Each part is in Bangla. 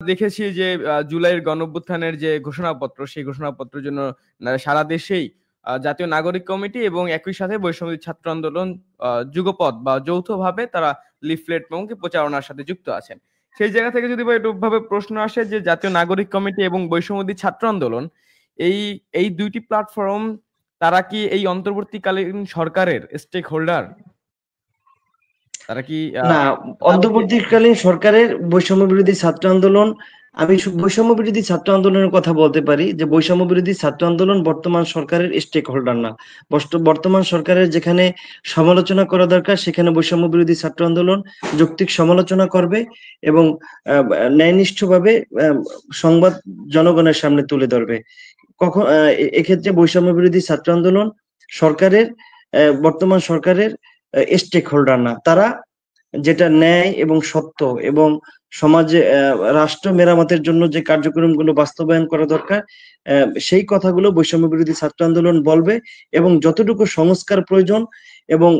দেখেছি যে জুলাইয়ের গণঅভ্যুত্থানের যে ঘোষণাপত্র, সেই ঘোষণাপত্রের জন্য সারা দেশেই জাতীয় নাগরিক কমিটি এবং একই সাথে বৈষম্যবিরোধী ছাত্র আন্দোলন যুগপৎ বা যৌথভাবে তারা লিফলেট এবং প্রচারণার সাথে যুক্ত আছেন। সেই জায়গা থেকে যদি একটু ভাবে প্রশ্ন আসে যে জাতীয় নাগরিক কমিটি এবং বৈষম্যবিরোধী ছাত্র আন্দোলন এই এই দুইটি প্ল্যাটফর্ম তারা কি এই অন্তর্বর্তীকালীন সরকারের স্টেক হোল্ডার? তারা কি না, অন্তর্বর্তীকালীন সরকারের বৈষম্য বিরোধী ছাত্র আন্দোলন, আমি বৈষম্য বিরোধী ছাত্র আন্দোলনের কথা বলতে পারি যে বৈষম্য বিরোধী ছাত্র আন্দোলন বর্তমান সরকারের স্টেক হোল্ডার না। বর্তমান সরকারের যেখানে সমালোচনা করা দরকার সেখানে বৈষম্য বিরোধী ছাত্র আন্দোলন যৌক্তিক সমালোচনা করবে এবং ন্যায়নিষ্ঠভাবে সংবাদ জনগণের সামনে তুলে ধরবে। কখন এক্ষেত্রে বৈষম্য বিরোধী ছাত্র আন্দোলন সরকারের বর্তমান সরকারের স্টেক হোল্ডার না। তারা যেটা ন্যায় এবং সত্য এবং সমাজে রাষ্ট্র মেরামতের জন্য যে কার্যক্রমগুলো বাস্তবায়ন করা দরকার সেই কথাগুলো বৈষম্য বিরোধী ছাত্র আন্দোলন বলবে এবং যতটুকু সংস্কার প্রয়োজন এবং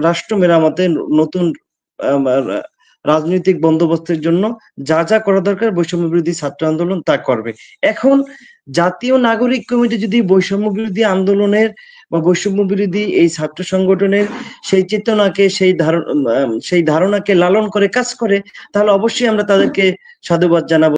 রাষ্ট্র মেরামতে নতুন রাজনৈতিক বন্দোবস্তের জন্য যা যা করা দরকার বৈষম্য বিরোধী ছাত্র আন্দোলন তা করবে। এখন জাতীয় নাগরিক কমিটি যদি বৈষম্য বিরোধী আন্দোলনের বা বৈষম্য বিরোধী এই ছাত্র সংগঠনের সেই চেতনাকে সেই ধারণাকে লালন করে কাজ করে, তাহলে অবশ্যই আমরা তাদেরকে সাধুবাদ জানাবো।